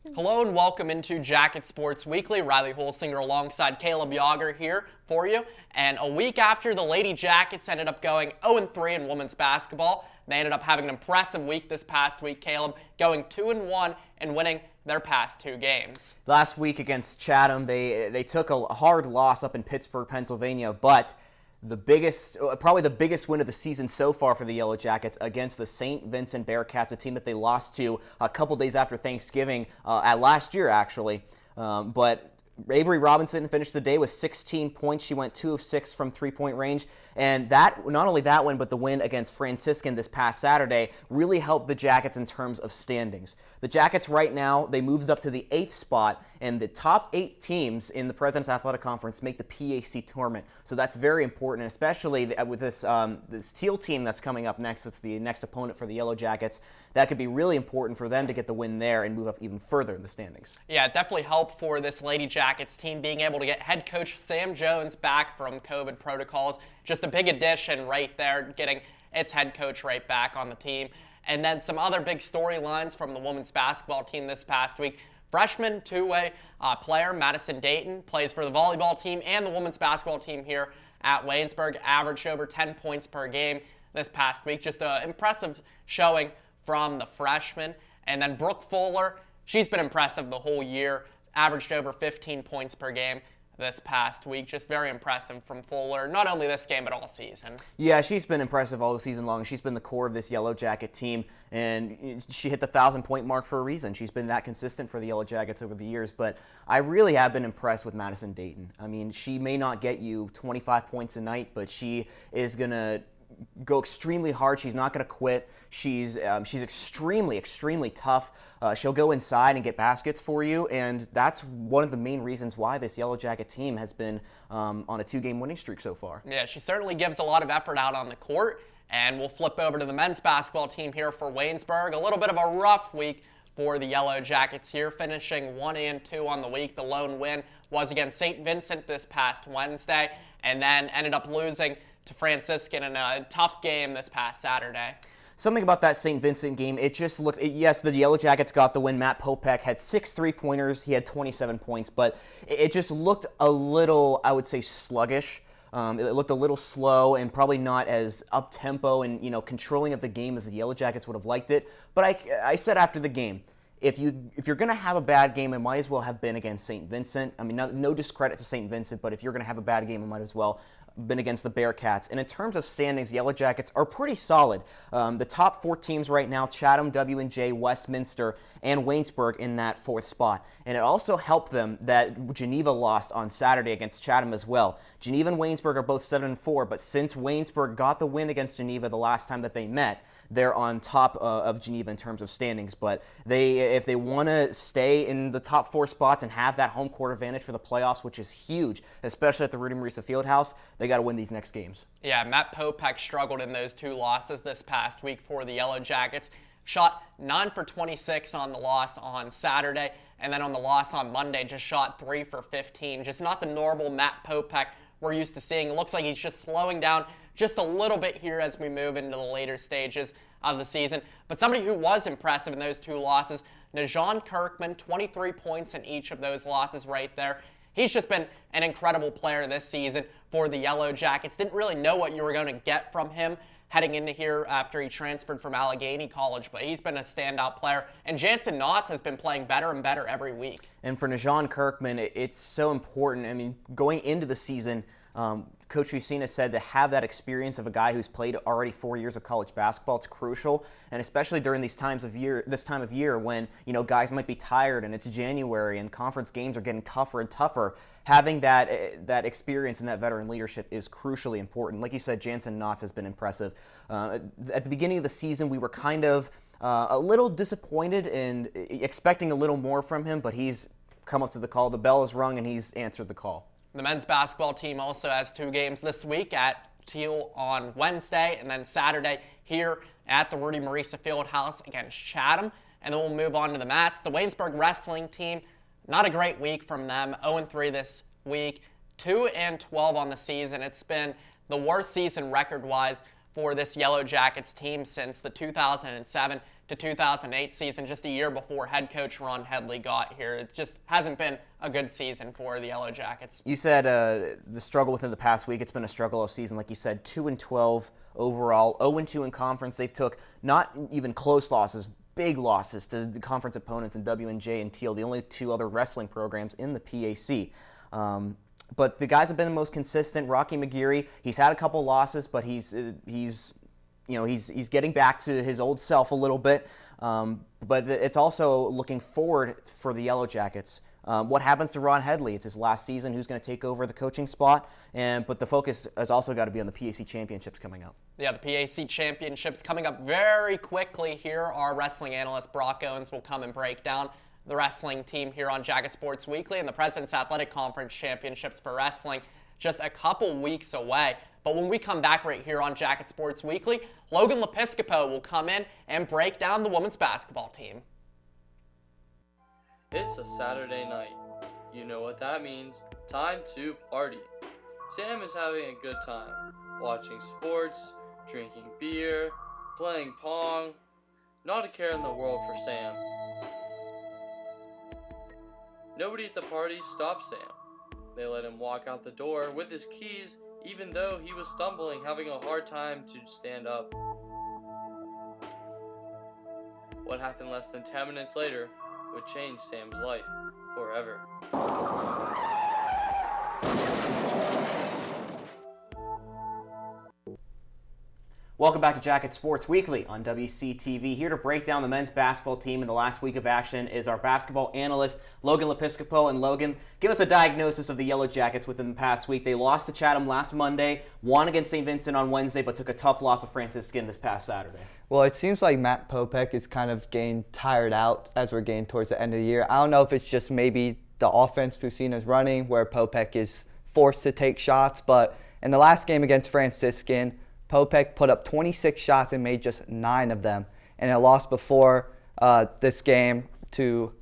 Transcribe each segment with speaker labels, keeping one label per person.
Speaker 1: Hello and welcome into Jacket Sports Weekly. Riley Holsinger alongside Caleb Yager here for you. And a week after the Lady Jackets ended up going 0-3 in women's basketball, they ended up having an impressive week this past week, Caleb, going 2-1 and winning their past two games.
Speaker 2: Last week against Chatham, they took a hard loss up in Pittsburgh, Pennsylvania, but probably the biggest win of the season so far for the Yellow Jackets against the St. Vincent Bearcats, a team that they lost to a couple days after Thanksgiving at last year, actually. But Avery Robinson finished the day with 16 points. She went 2 of 6 from three-point range. And that, not only that win, but the win against Franciscan this past Saturday really helped the Jackets in terms of standings. The Jackets right now, they moved up to the 8th spot, and the top 8 teams in the President's Athletic Conference make the PAC tournament. So that's very important, especially with this Teal team that's coming up next. It's the next opponent for the Yellow Jackets. That could be really important for them to get the win there and move up even further in the standings.
Speaker 1: Yeah, it definitely helped for this Lady Jackets team being able to get head coach Sam Jones back from COVID protocols. Just a big addition right there, getting its head coach right back on the team. And then some other big storylines from the women's basketball team this past week. Freshman two-way player Madison Dayton plays for the volleyball team and the women's basketball team here at Waynesburg, averaged over 10 points per game this past week. Just an impressive showing from the freshman. And then Brooke Fuller, she's been impressive the whole year, averaged over 15 points per game this past week. Just very impressive from Fuller, not only this game, but all season.
Speaker 2: Yeah, she's been impressive all season long. She's been the core of this Yellow Jacket team, and she hit the 1,000-point mark for a reason. She's been that consistent for the Yellow Jackets over the years, but I really have been impressed with Madison Dayton. I mean, she may not get you 25 points a night, but she is going to go extremely hard. She's not going to quit. She's extremely tough. She'll go inside and get baskets for you, and that's one of the main reasons why this Yellow Jacket team has been on a 2-game winning streak so far.
Speaker 1: Yeah, she certainly gives a lot of effort out on the court, and we'll flip over to the men's basketball team here for Waynesburg. A little bit of a rough week for the Yellow Jackets here, finishing 1-2 on the week. The lone win was against St. Vincent this past Wednesday, and then ended up losing to Franciscan in a tough game this past Saturday.
Speaker 2: Something about that St. Vincent game, it just looked, yes, the Yellow Jackets got the win. Matt Popek had 6 3-pointers. He had 27 points, but it just looked a little, I would say, sluggish. It looked a little slow and probably not as up-tempo and, controlling of the game as the Yellow Jackets would have liked it. But I said after the game, if you're going to have a bad game, it might as well have been against St. Vincent. I mean, no discredit to St. Vincent, but if you're going to have a bad game, it might as well been against the Bearcats. And in terms of standings, the Yellow Jackets are pretty solid. The top 4 teams right now, Chatham, W&J, Westminster, and Waynesburg in that 4th spot. And it also helped them that Geneva lost on Saturday against Chatham as well. Geneva and Waynesburg are both 7-4, but since Waynesburg got the win against Geneva the last time that they met, they're on top of Geneva in terms of standings. But if they want to stay in the top 4 spots and have that home court advantage for the playoffs, which is huge, especially at the Rudy Marisa Fieldhouse, they got to win these next games.
Speaker 1: Yeah, Matt Popek struggled in those 2 losses this past week for the Yellow Jackets. Shot 9 for 26 on the loss on Saturday, and then on the loss on Monday, just shot 3 for 15. Just not the normal Matt Popek we're used to seeing. It looks like he's just slowing down just a little bit here as we move into the later stages of the season. But somebody who was impressive in those 2 losses, Najon Kirkman, 23 points in each of those losses right there. He's just been an incredible player this season for the Yellow Jackets. Didn't really know what you were going to get from him heading into here after he transferred from Allegheny College, but he's been a standout player. And Jansen Knotts has been playing better and better every week.
Speaker 2: And for Najon Kirkman, it's so important. I mean, going into the season, Coach Lucina said to have that experience of a guy who's played already 4 years of college basketball, it's crucial, and especially during this time of year when guys might be tired and it's January and conference games are getting tougher and tougher. Having that experience and that veteran leadership is crucially important. Like you said, Jansen Knotts has been impressive. At the beginning of the season, we were kind of a little disappointed and expecting a little more from him, but he's come up to the call. The bell has rung and he's answered the call.
Speaker 1: The men's basketball team also has 2 games this week at Teal on Wednesday and then Saturday here at the Rudy Marisa Fieldhouse against Chatham. And then we'll move on to the mats. The Waynesburg wrestling team, not a great week from them. 0-3 this week, 2-12 on the season. It's been the worst season record-wise for this Yellow Jackets team since the to 2008 season, just a year before head coach Ron Headley got here. It just hasn't been a good season for the Yellow Jackets.
Speaker 2: You said the struggle within the past week. It's been a struggle all season. Like you said, 2-12 overall, 0-2 in conference. They've took not even close losses, big losses to the conference opponents in W&J and Teal, the only two other wrestling programs in the PAC. But the guys have been the most consistent. Rocky McGeary, he's had a couple losses, but he's getting back to his old self a little bit. But it's also looking forward for the Yellow Jackets. What happens to Ron Headley? It's his last season. Who's going to take over the coaching spot? But the focus has also got to be on the PAC championships coming up.
Speaker 1: Yeah, the PAC championships coming up very quickly here. Our wrestling analyst Brock Owens will come and break down the wrestling team here on Jacket Sports Weekly, and the President's Athletic Conference championships for wrestling just a couple weeks away. But when we come back right here on Jacket Sports Weekly, Logan Lepiscopo will come in and break down the women's basketball team.
Speaker 3: It's a Saturday night. You know what that means. Time to party. Sam is having a good time, watching sports, drinking beer, playing pong. Not a care in the world for Sam. Nobody at the party stopped Sam. They let him walk out the door with his keys, even though he was stumbling, having a hard time to stand up. What happened less than 10 minutes later would change Sam's life forever.
Speaker 2: Welcome back to Jacket Sports Weekly on WCTV. Here to break down the men's basketball team in the last week of action is our basketball analyst, Logan Lepiscopo. And Logan, give us a diagnosis of the Yellow Jackets within the past week. They lost to Chatham last Monday, won against St. Vincent on Wednesday, but took a tough loss to Franciscan this past Saturday.
Speaker 4: Well, it seems like Matt Popek is kind of getting tired out as we're getting towards the end of the year. I don't know if it's just maybe the offense Fusina's running where Popek is forced to take shots, but in the last game against Franciscan, Popek put up 26 shots and made just 9 of them. And a loss before this game to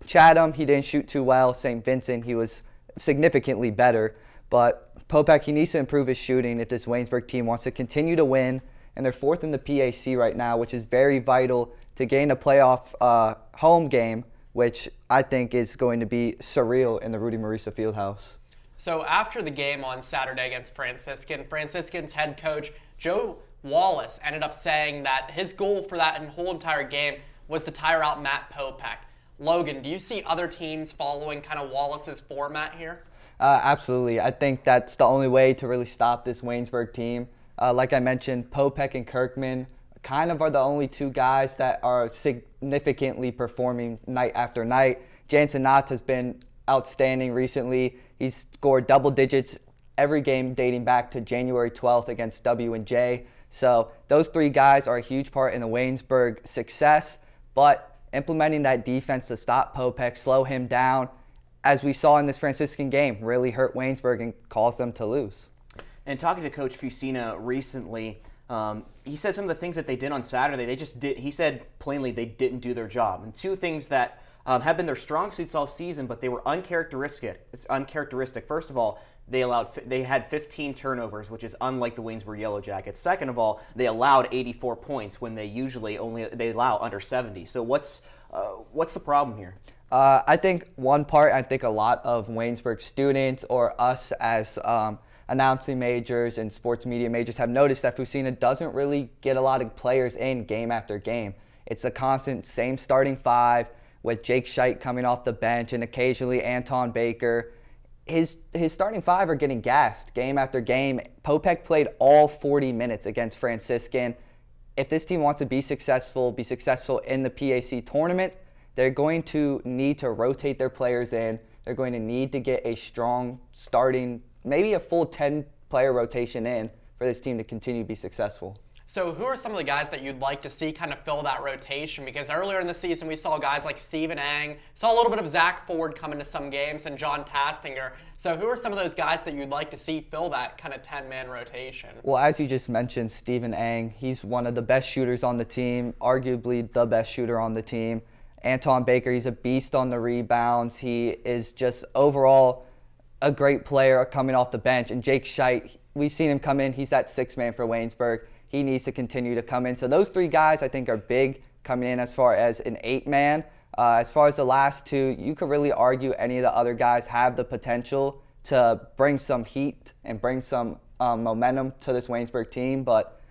Speaker 4: Chatham, he didn't shoot too well. St. Vincent, he was significantly better. But Popek, he needs to improve his shooting if this Waynesburg team wants to continue to win. And they're 4th in the PAC right now, which is very vital to gain a playoff home game, which I think is going to be surreal in the Rudy Marisa Fieldhouse.
Speaker 1: So after the game on Saturday against Franciscan's head coach, Joe Wallace, ended up saying that his goal for that whole entire game was to tire out Matt Popek. Logan, do you see other teams following kind of Wallace's format here?
Speaker 4: Absolutely. I think that's the only way to really stop this Waynesburg team. Like I mentioned, Popek and Kirkman kind of are the only two guys that are significantly performing night after night. Jansen Knott has been outstanding recently. He's scored double digits every game dating back to January 12th against W&J. So those three guys are a huge part in the Waynesburg success, but implementing that defense to stop Popek, slow him down, as we saw in this Franciscan game, really hurt Waynesburg and caused them to lose.
Speaker 2: And talking to Coach Fusina recently, he said some of the things that they did on Saturday, he said plainly they didn't do their job. And two things that have been their strong suits all season, but they were uncharacteristic. It's uncharacteristic. First of all, they had 15 turnovers, which is unlike the Waynesburg Yellow Jackets. Second of all, they allowed 84 points when they usually they allow under 70. So what's the problem here?
Speaker 4: I think one part, I think a lot of Waynesburg students or us as announcing majors and sports media majors have noticed that Fusina doesn't really get a lot of players in game after game. It's a constant same starting five, with Jake Scheidt coming off the bench and occasionally Anton Baker. His starting five are getting gassed game after game. Popek played all 40 minutes against Franciscan. If this team wants to be successful in the PAC tournament, they're going to need to rotate their players in. They're going to need to get a strong starting, maybe a full 10-player rotation in for this team to continue to be successful.
Speaker 1: So who are some of the guys that you'd like to see kind of fill that rotation? Because earlier in the season, we saw guys like Stephen Ang, saw a little bit of Zach Ford come into some games, and John Tastinger. So who are some of those guys that you'd like to see fill that kind of 10-man rotation?
Speaker 4: Well, as you just mentioned, Stephen Ang, he's one of the best shooters on the team, arguably the best shooter on the team. Anton Baker, he's a beast on the rebounds. He is just overall a great player coming off the bench. And Jake Scheidt, we've seen him come in. He's that sixth man for Waynesburg. He needs to continue to come in. So those three guys, I think, are big coming in as far as an 8-man. As far as the last two, you could really argue any of the other guys have the potential to bring some heat and bring some momentum to this Waynesburg team, but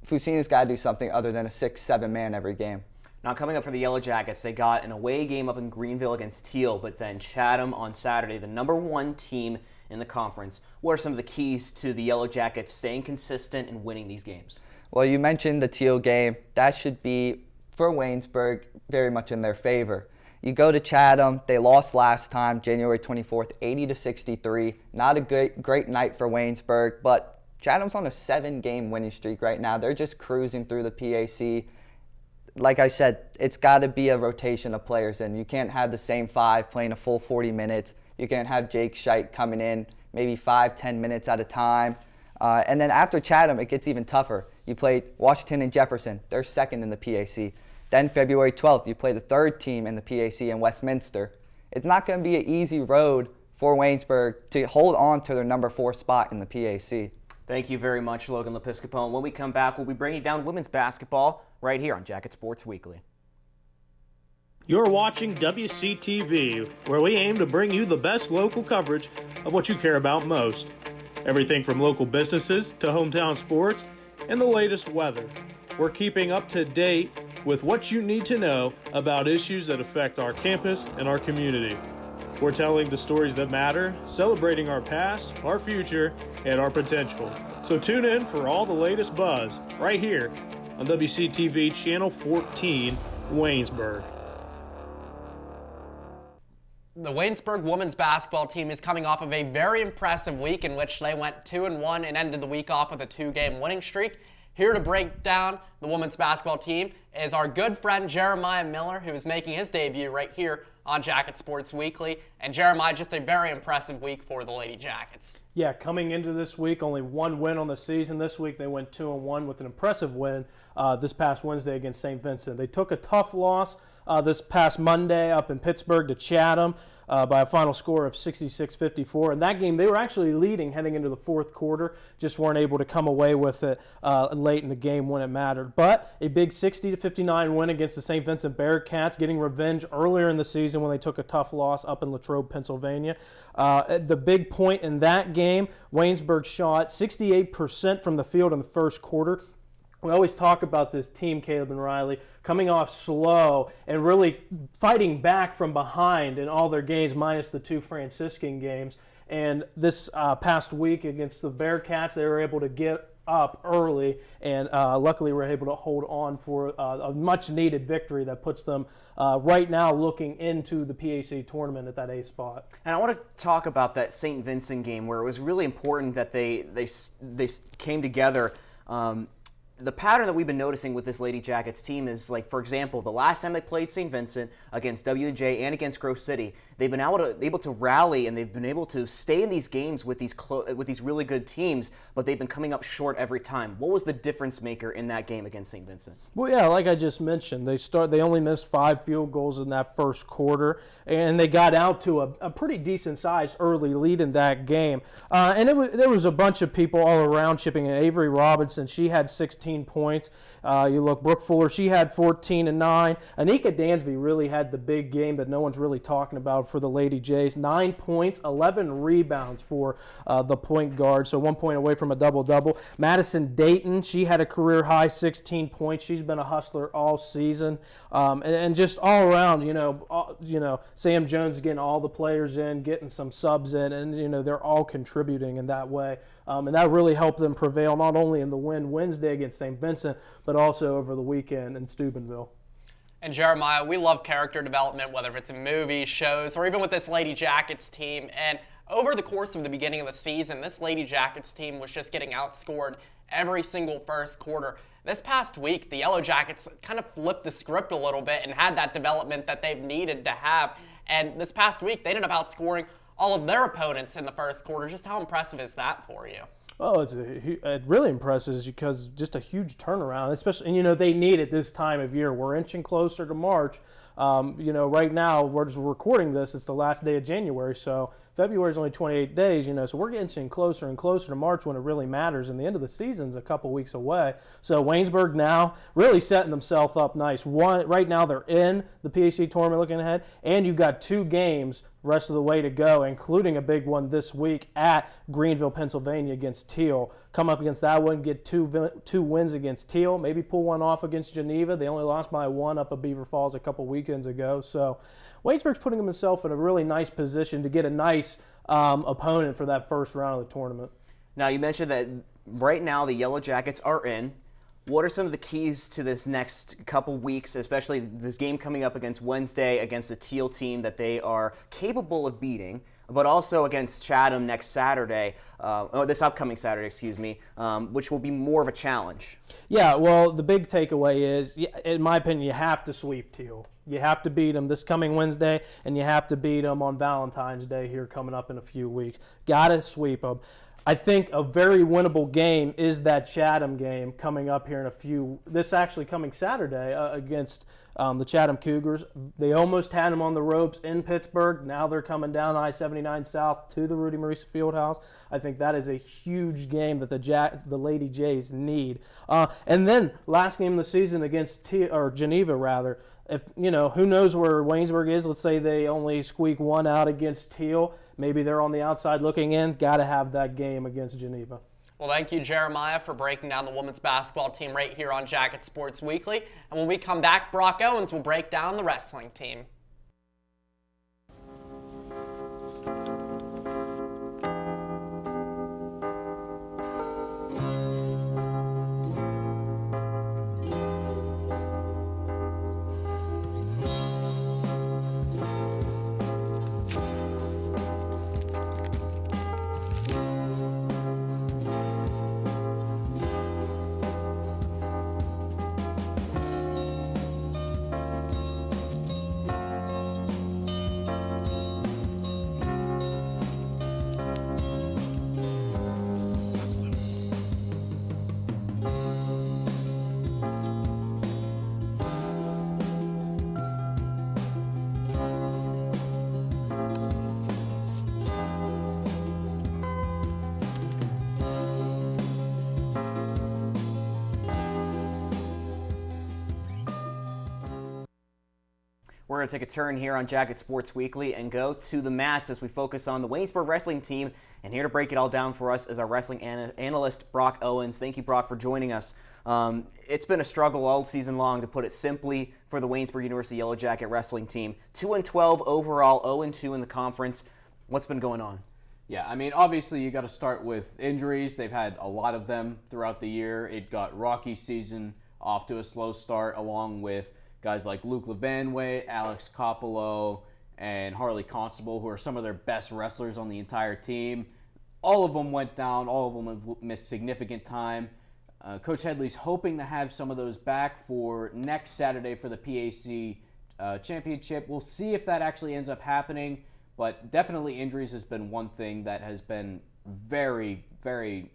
Speaker 4: Fusina's got to do something other than a 6-7 man every game.
Speaker 2: Now, coming up for the Yellow Jackets, they got an away game up in Greenville against Teal, but then Chatham on Saturday, the #1 team in the conference. What are some of the keys to the Yellow Jackets staying consistent and winning these games?
Speaker 4: Well, you mentioned the Teal game. That should be, for Waynesburg, very much in their favor. You go to Chatham, they lost last time, January 24th, 80-63. Not a great night for Waynesburg, but Chatham's on a 7-game winning streak right now. They're just cruising through the PAC. Like I said, it's got to be a rotation of players in. You can't have the same 5 playing a full 40 minutes. You can't have Jake Scheidt coming in maybe 5-10 minutes at a time. And then after Chatham, it gets even tougher. You played Washington and Jefferson. They're second in the PAC. Then February 12th, you play the 3rd team in the PAC in Westminster. It's not going to be an easy road for Waynesburg to hold on to their #4 spot in the PAC.
Speaker 2: Thank you very much, Logan Lepiscopo. And when we come back, we'll be bringing down women's basketball right here on Jacket Sports Weekly.
Speaker 5: You're watching WCTV, where we aim to bring you the best local coverage of what you care about most. Everything from local businesses to hometown sports and the latest weather. We're keeping up to date with what you need to know about issues that affect our campus and our community. We're telling the stories that matter, celebrating our past, our future, and our potential. So tune in for all the latest buzz right here on WCTV Channel 14, Waynesburg.
Speaker 1: The Waynesburg women's basketball team is coming off of a very impressive week in which they went 2-1 and ended the week off with a 2-game winning streak. Here to break down the women's basketball team is our good friend Jeremiah Miller, who is making his debut right here on Jacket Sports Weekly. And Jeremiah, just a very impressive week for the Lady Jackets.
Speaker 6: Yeah, coming into this week, only 1 win on the season. This week they went 2-1 with an impressive win this past Wednesday against St. Vincent. They took a tough loss this past Monday up in Pittsburgh to Chatham by a final score of 66-54. In that game, they were actually leading heading into the 4th quarter, just weren't able to come away with it late in the game when it mattered. But a big 60-59 win against the St. Vincent Bearcats, getting revenge earlier in the season when they took a tough loss up in Latrobe, Pennsylvania. The big point in that game, Waynesburg shot 68% from the field in the first quarter. We always talk about this team, Caleb and Riley, coming off slow and really fighting back from behind in all their games, minus the 2 Franciscan games. And this past week against the Bearcats, they were able to get up early and luckily were able to hold on for a much-needed victory that puts them right now looking into the PAC tournament at that 8th spot.
Speaker 2: And I want to talk about that St. Vincent game where it was really important that they came together. The pattern that we've been noticing with this Lady Jackets team is, like, for example, the last time they played St. Vincent against W&J and against Grove City, they've been able to rally and they've been able to stay in these games with these really good teams, but they've been coming up short every time. What was the difference maker in that game against St. Vincent?
Speaker 6: Well, yeah, like I just mentioned, they only missed 5 field goals in that first quarter, and they got out to a pretty decent-sized early lead in that game. And there was a bunch of people all around chipping in. Avery Robinson, she had 16 points. You look, Brooke Fuller, she had 14 and 9. Anika Dansby really had the big game that no one's really talking about for the Lady Jays. 9 points, 11 rebounds for the point guard, so 1 point away from a double-double. Madison Dayton, she had a career-high 16 points. She's been a hustler all season. And just all around, Sam Jones getting all the players in, getting some subs in, and, they're all contributing in that way. And that really helped them prevail not only in the win Wednesday against St. Vincent, but also over the weekend in Steubenville.
Speaker 1: And Jeremiah, we love character development, whether it's in movies, shows, or even with this Lady Jackets team. And over the course of the beginning of the season, this Lady Jackets team was just getting outscored every single first quarter. This past week, the Yellow Jackets kind of flipped the script a little bit and had that development that they've needed to have. And this past week, they ended up outscoring all of their opponents in the first quarter. Just how impressive is that for you?
Speaker 6: Oh, it really impresses because just a huge turnaround, especially, and they need it this time of year. We're inching closer to March, Right now, we're recording this, it's the last day of January, so February is only 28 days, so we're getting closer and closer to March when it really matters, and the end of the season's a couple weeks away. So Waynesburg now really setting themselves up nice. Right now they're in the PAC tournament looking ahead, and you've got 2 games rest of the way to go, including a big one this week at Greenville, Pennsylvania against Teal. Come up against that one, get two wins against Teal, maybe pull one off against Geneva. They only lost by 1 up at Beaver Falls a couple weekends ago. So Waynesburg's putting himself in a really nice position to get a nice opponent for that first round of the tournament.
Speaker 2: Now, you mentioned that right now the Yellow Jackets are in. What are some of the keys to this next couple weeks, especially this game coming up against Wednesday against a Teal team that they are capable of beating, but also against Chatham next Saturday, this upcoming Saturday, which will be more of a challenge?
Speaker 6: Yeah, well, the big takeaway is, in my opinion, you have to sweep Teal. You have to beat them this coming Wednesday, and you have to beat them on Valentine's Day here coming up in a few weeks. Got to sweep them. I think a very winnable game is that Chatham game coming up here this actually coming Saturday against the Chatham Cougars. They almost had them on the ropes in Pittsburgh. Now they're coming down I-79 South to the Rudy Marisa Fieldhouse. I think that is a huge game that the Lady Jays need. And then last game of the season against Geneva rather. If who knows where Waynesburg is? Let's say they only squeak one out against Teal. Maybe they're on the outside looking in. Got to have that game against Geneva.
Speaker 1: Well, thank you, Jeremiah, for breaking down the women's basketball team right here on Jacket Sports Weekly. And when we come back, Brock Owens will break down the wrestling team.
Speaker 2: We're going to take a turn here on Jacket Sports Weekly and go to the mats as we focus on the Waynesburg wrestling team. And here to break it all down for us is our wrestling analyst, Brock Owens. Thank you, Brock, for joining us. It's been a struggle all season long, to put it simply, for the Waynesburg University Yellow Jacket wrestling team. 2-12 overall, 0-2 in the conference. What's been going on?
Speaker 7: Yeah, I mean, obviously you got to start with injuries. They've had a lot of them throughout the year. It got Rocky's season off to a slow start, along with guys like Luke Levanway, Alex Coppolo, and Harley Constable, who are some of their best wrestlers on the entire team. All of them went down. All of them have missed significant time. Coach Headley's hoping to have some of those back for next Saturday for the PAC championship. We'll see if that actually ends up happening, but definitely injuries has been one thing that has been very, very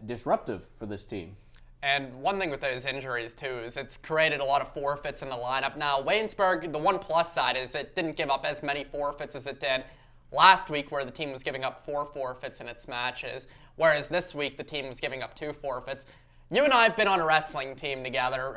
Speaker 7: disruptive for this team.
Speaker 1: And one thing with those injuries, too, is it's created a lot of forfeits in the lineup. Now, Waynesburg, the one plus side is it didn't give up as many forfeits as it did last week, where the team was giving up 4 forfeits in its matches, whereas this week the team was giving up 2 forfeits. You and I have been on a wrestling team together,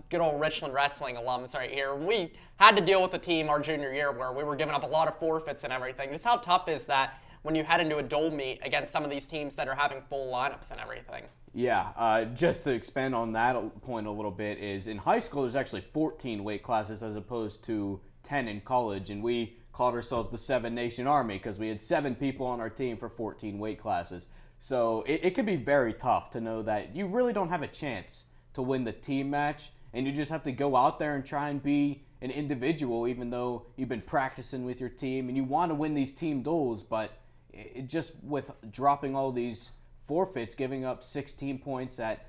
Speaker 1: good old Richland wrestling alums right here. We had to deal with a team our junior year where we were giving up a lot of forfeits and everything. Just how tough is that when you head into a dual meet against some of these teams that are having full lineups and everything?
Speaker 7: Yeah, just to expand on that point a little bit, is in high school there's actually 14 weight classes as opposed to 10 in college, and we called ourselves the 7 Nation Army because we had 7 people on our team for 14 weight classes. So it can be very tough to know that you really don't have a chance to win the team match, and you just have to go out there and try and be an individual, even though you've been practicing with your team and you want to win these team duels. But it just with dropping all these forfeits, giving up 16 points at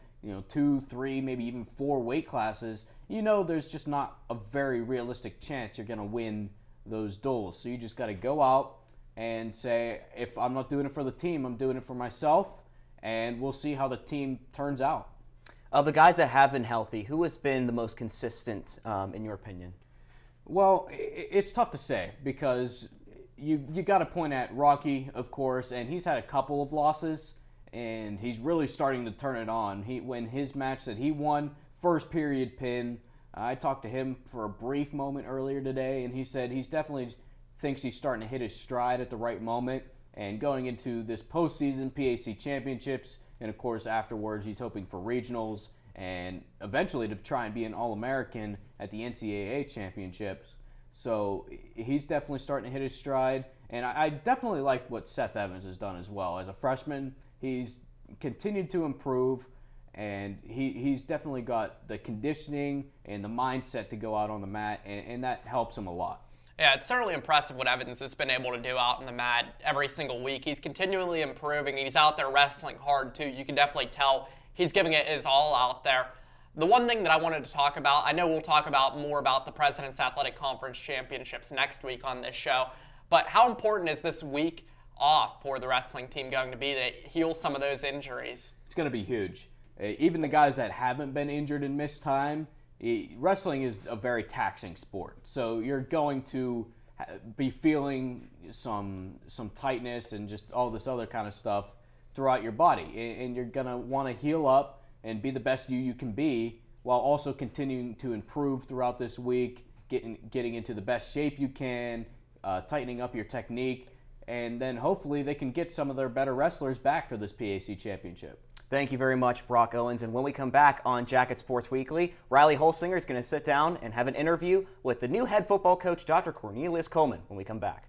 Speaker 7: 2, 3, maybe even 4 weight classes, there's just not a very realistic chance you're going to win those duels. So you just got to go out and say, if I'm not doing it for the team, I'm doing it for myself, and we'll see how the team turns out.
Speaker 2: Of the guys that have been healthy, who has been the most consistent in your opinion?
Speaker 7: Well, it's tough to say because you got to point at Rocky, of course, and he's had a couple of losses, and he's really starting to turn it on. When his match that he won, first period pin, I talked to him for a brief moment earlier today, and he said he's definitely thinks he's starting to hit his stride at the right moment, and going into this postseason, PAC championships, and of course afterwards he's hoping for regionals and eventually to try and be an All-American at the NCAA championships. So he's definitely starting to hit his stride, and I definitely like what Seth Evans has done as well. As a freshman, he's continued to improve, and he's definitely got the conditioning and the mindset to go out on the mat, and that helps him a lot.
Speaker 1: Yeah, it's certainly impressive what Evans has been able to do out in the mat every single week. He's continually improving, and he's out there wrestling hard, too. You can definitely tell he's giving it his all out there. The one thing that I wanted to talk about, I know we'll talk about more about the President's Athletic Conference Championships next week on this show, but how important is this week off for the wrestling team going to be to heal some of those injuries?
Speaker 7: It's going to be huge. Even the guys that haven't been injured and missed time, wrestling is a very taxing sport. So you're going to be feeling some tightness and just all this other kind of stuff throughout your body. And you're going to want to heal up and be the best you can be while also continuing to improve throughout this week, getting into the best shape you can, tightening up your technique, and then hopefully they can get some of their better wrestlers back for this PAC championship.
Speaker 2: Thank you very much, Brock Owens. And when we come back on Jacket Sports Weekly, Riley Holsinger is going to sit down and have an interview with the new head football coach, Dr. Cornelius Coleman, when we come back.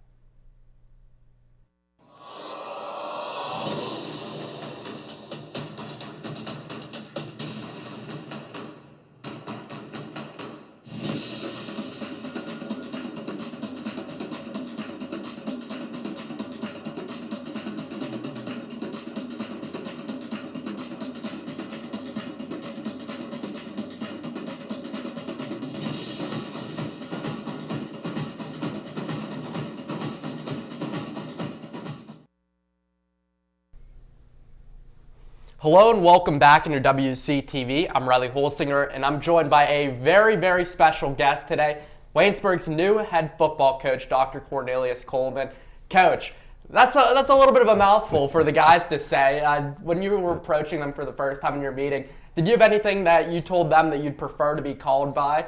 Speaker 1: Hello and welcome back into WCTV. I'm Riley Holsinger, and I'm joined by a very, very special guest today, Waynesburg's new head football coach, Dr. Cornelius Coleman. Coach, that's a little bit of a mouthful for the guys to say. When you were approaching them for the first time in your meeting, did you have anything that you told them that you'd prefer to be called by?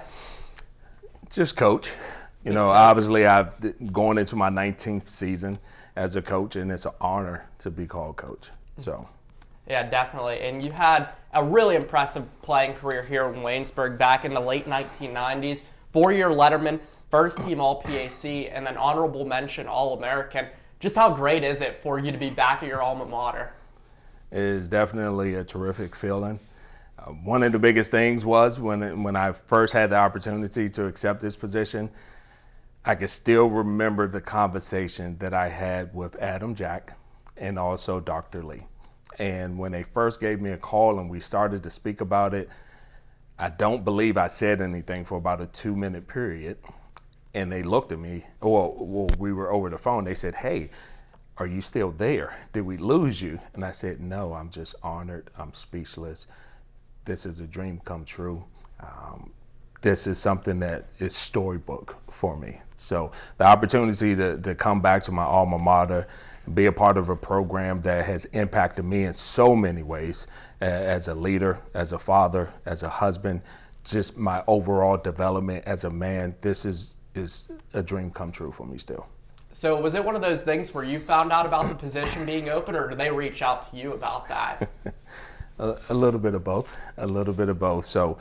Speaker 8: Just coach. You know, obviously I've going into my 19th season as a coach, and it's an honor to be called coach. So.
Speaker 1: Yeah, definitely. And you had a really impressive playing career here in Waynesburg back in the late 1990s. 4-year Letterman, first team All-PAC, and then honorable mention All-American. Just how great is it for you to be back at your alma mater?
Speaker 8: It is definitely a terrific feeling. One of the biggest things was when I first had the opportunity to accept this position, I can still remember the conversation that I had with Adam Jack and also Dr. Lee. And when they first gave me a call and we started to speak about it, I don't believe I said anything for about a 2-minute period. And they looked at me, well, we were over the phone. They said, "Hey, are you still there? Did we lose you?" And I said, "No, I'm just honored. I'm speechless. This is a dream come true. This is something that is storybook for me." So the opportunity to come back to my alma mater, be a part of a program that has impacted me in so many ways as a leader, as a father, as a husband, just my overall development as a man. This is a dream come true for me still.
Speaker 1: So was it one of those things where you found out about the position being open, or did they reach out to you about that?
Speaker 8: A little bit of both. A little bit of both. So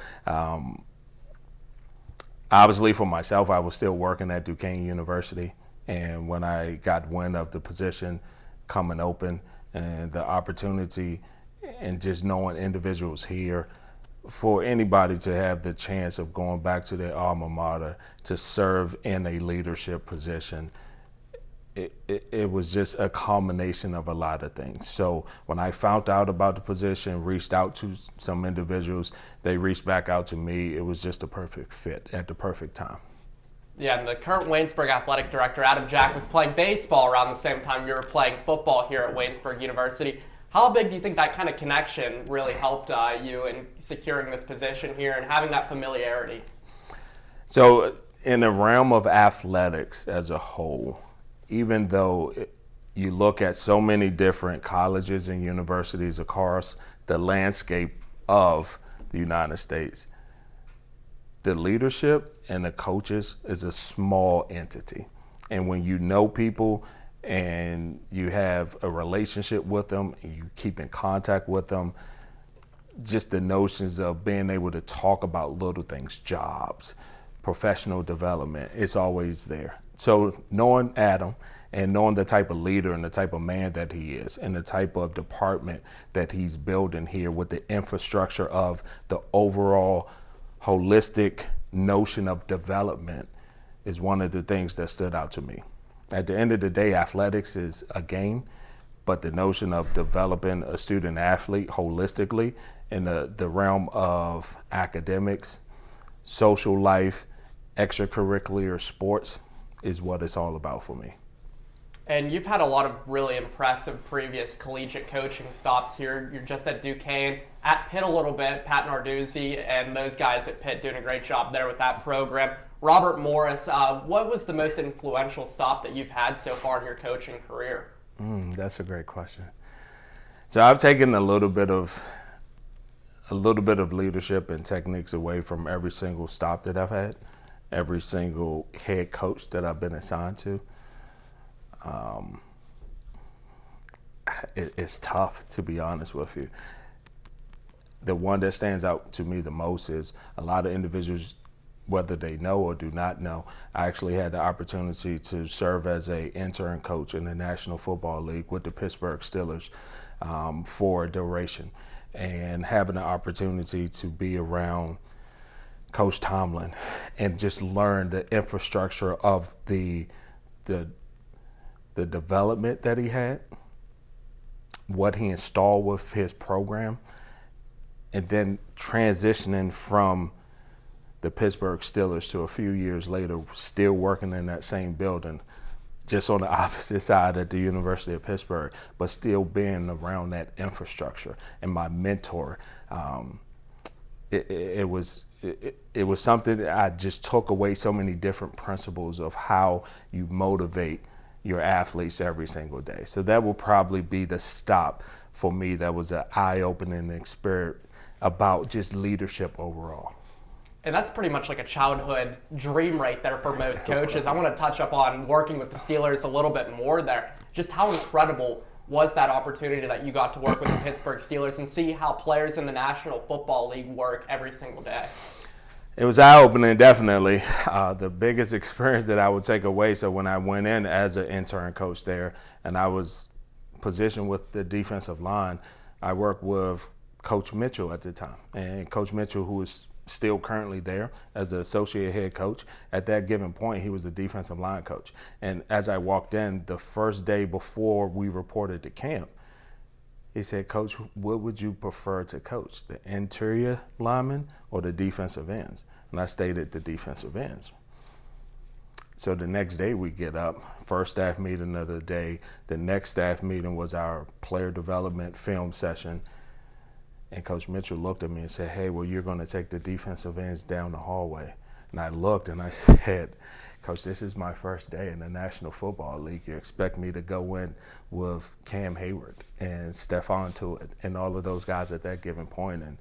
Speaker 8: obviously for myself, I was still working at Duquesne University. And when I got wind of the position coming open and the opportunity and just knowing individuals here, for anybody to have the chance of going back to their alma mater to serve in a leadership position, it was just a culmination of a lot of things. So when I found out about the position, reached out to some individuals, they reached back out to me. It was just a perfect fit at the perfect time.
Speaker 1: Yeah, and the current Waynesburg athletic director, Adam Jack, was playing baseball around the same time you were playing football here at Waynesburg University. How big do you think that kind of connection really helped you in securing this position here and having that familiarity?
Speaker 8: So in the realm of athletics as a whole, even though you look at so many different colleges and universities across the landscape of the United States, the leadership and the coaches is a small entity. And when you know people and you have a relationship with them and you keep in contact with them, just the notions of being able to talk about little things, jobs, professional development, it's always there. So knowing Adam and knowing the type of leader and the type of man that he is and the type of department that he's building here with the infrastructure of the overall holistic notion of development is one of the things that stood out to me. At the end of the day, athletics is a game, but the notion of developing a student athlete holistically in the realm of academics, social life, extracurricular sports is what it's all about for me.
Speaker 1: And you've had a lot of really impressive previous collegiate coaching stops here. You're just at Duquesne, at Pitt a little bit, Pat Narduzzi and those guys at Pitt doing a great job there with that program. Robert Morris, what was the most influential stop that you've had so far in your coaching career?
Speaker 8: That's a great question. So I've taken a little bit of leadership and techniques away from every single stop that I've had, every single head coach that I've been assigned to. It's tough, to be honest with you. The one that stands out to me the most is a lot of individuals, whether they know or do not know, I actually had the opportunity to serve as an intern coach in the National Football League with the Pittsburgh Steelers for a duration, and having the opportunity to be around Coach Tomlin and just learn the infrastructure of the development that he had, what he installed with his program, and then transitioning from the Pittsburgh Steelers to a few years later still working in that same building, just on the opposite side at the University of Pittsburgh, but still being around that infrastructure. And my mentor, it was something that I just took away so many different principles of how you motivate your athletes every single day. So that will probably be the stop for me that was an eye-opening experience about just leadership overall.
Speaker 1: And that's pretty much like a childhood dream right there for most coaches. I want to touch up on working with the Steelers a little bit more there. Just how incredible was that opportunity that you got to work with the Pittsburgh Steelers and see how players in the National Football League work every single day?
Speaker 8: It was eye-opening, definitely. The biggest experience that I would take away, so when I went in as an intern coach there and I was positioned with the defensive line, I worked with Coach Mitchell at the time. And Coach Mitchell, who is still currently there as the associate head coach, at that given point, he was the defensive line coach. And as I walked in, the first day before we reported to camp, he said, "Coach, what would you prefer to coach, the interior linemen or the defensive ends?" And I stated the defensive ends. So the next day we get up, first staff meeting of the day. The next staff meeting was our player development film session. And Coach Mitchell looked at me and said, "Hey, well, you're going to take the defensive ends down the hallway." And I looked and I said, "Coach, this is my first day in the National Football League. You expect me to go in with Cam Hayward and Stephon Tuitt and all of those guys at that given point?" And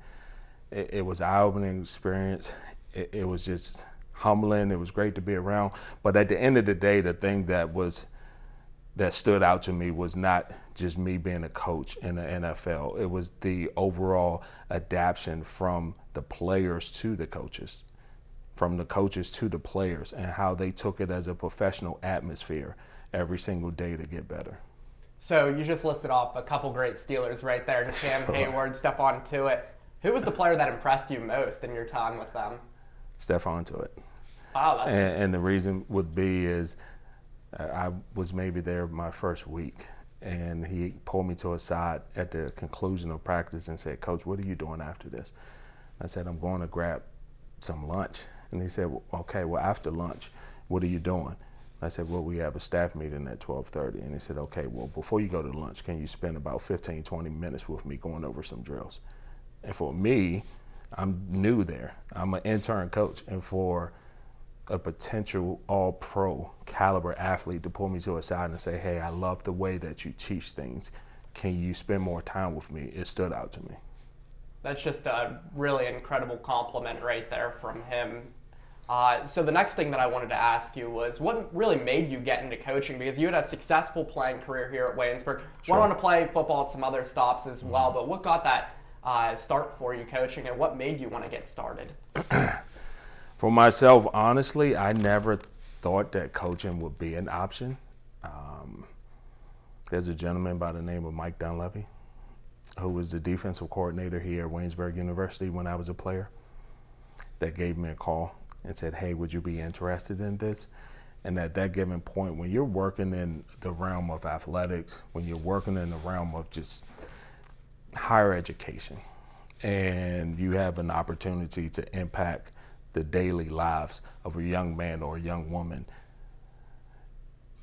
Speaker 8: it was an eye-opening experience. It was just humbling. It was great to be around. But at the end of the day, the thing that stood out to me was not just me being a coach in the NFL. It was the overall adaptation from the players to the coaches, from the coaches to the players, and how they took it as a professional atmosphere every single day to get better.
Speaker 1: So you just listed off a couple great Steelers right there, Cam Hayward, Stephon Tuitt. Who was the player that impressed you most in your time with them?
Speaker 8: Stephon Tuitt.
Speaker 1: Wow,
Speaker 8: And the reason would be is I was maybe there my first week, and he pulled me to a side at the conclusion of practice and said, "Coach, what are you doing after this?" I said, "I'm going to grab some lunch." And he said, "Well, okay, well, after lunch, what are you doing?" I said, "Well, we have a staff meeting at 12:30. And he said, "Okay, well, before you go to lunch, can you spend about 15, 20 minutes with me going over some drills?" And for me, I'm new there. I'm an intern coach. And for a potential all-pro caliber athlete to pull me to a side and say, hey, I love the way that you teach things. Can you spend more time with me? It stood out to me.
Speaker 1: That's just a really incredible compliment right there from him. So the next thing that I wanted to ask you was, what really made you get into coaching? Because you had a successful playing career here at Waynesburg.
Speaker 8: Sure.
Speaker 1: Went on to play football at some other stops as well, but what got that start for you coaching, and what made you want to get started?
Speaker 8: For myself, honestly, I never thought that coaching would be an option. There's a gentleman by the name of Mike Dunleavy, who was the defensive coordinator here at Waynesburg University when I was a player, that gave me a call and said, hey, would you be interested in this? And at that given point, when you're working in the realm of athletics, when you're working in the realm of just higher education, and you have an opportunity to impact the daily lives of a young man or a young woman,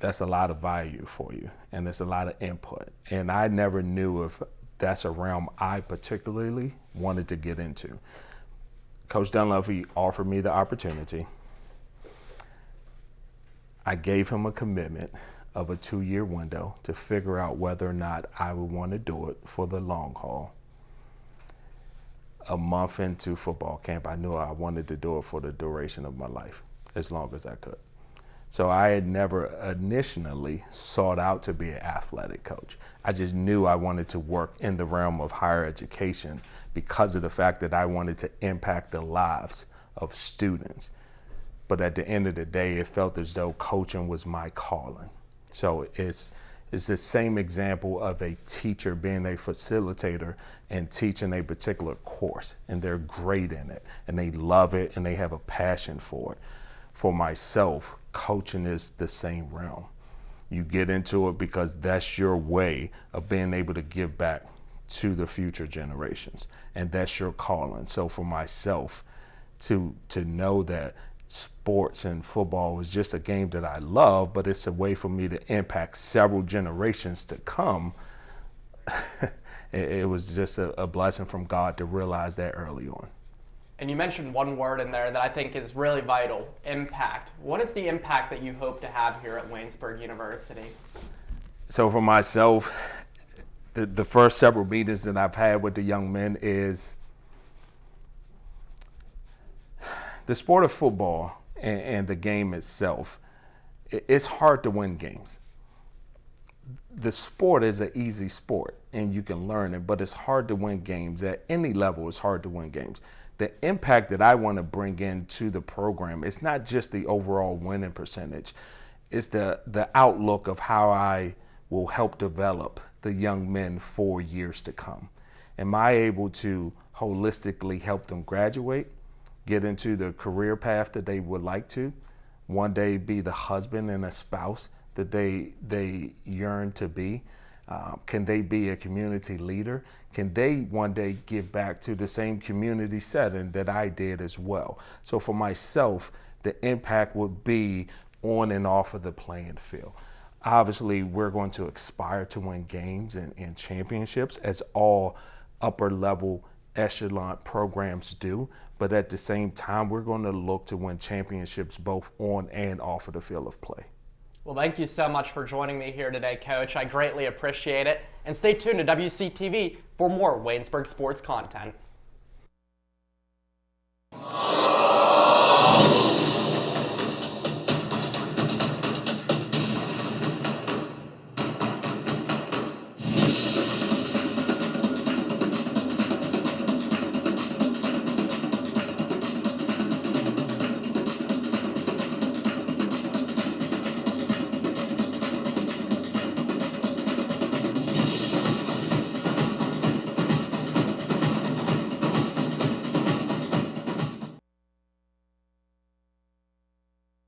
Speaker 8: that's a lot of value for you, and it's a lot of input. And I never knew if that's a realm I particularly wanted to get into. Coach Dunleavy offered me the opportunity. I gave him a commitment of a 2-year window to figure out whether or not I would want to do it for the long haul. A month into football camp, I knew I wanted to do it for the duration of my life, as long as I could. So I had never initially sought out to be an athletic coach. I just knew I wanted to work in the realm of higher education because of the fact that I wanted to impact the lives of students. But at the end of the day, it felt as though coaching was my calling. So it's the same example of a teacher being a facilitator and teaching a particular course, and they're great in it, and they love it, and they have a passion for it. For myself, coaching is the same realm. You get into it because that's your way of being able to give back to the future generations, and that's your calling. So for myself, to know that sports and football was just a game that I love, but it's a way for me to impact several generations to come, it was just a blessing from God to realize that early on.
Speaker 1: And you mentioned one word in there that I think is really vital, impact. What is the impact that you hope to have here at Waynesburg University?
Speaker 8: So for myself, the first several meetings that I've had with the young men is the sport of football and the game itself. It's hard to win games. The sport is an easy sport and you can learn it, but it's hard to win games. At any level, it's hard to win games. The impact that I want to bring into the program, it's not just the overall winning percentage. It's the outlook of how I will help develop the young men for years to come. Am I able to holistically help them graduate, get into the career path that they would like to, one day be the husband and a spouse that they yearn to be? Can they be a community leader? Can they one day give back to the same community setting that I did as well? So for myself, the impact would be on and off of the playing field. Obviously, we're going to aspire to win games and championships, as all upper level echelon programs do. But at the same time, we're going to look to win championships both on and off of the field of play.
Speaker 1: Well, thank you so much for joining me here today, Coach. I greatly appreciate it. And stay tuned to WCTV for more Waynesburg sports content.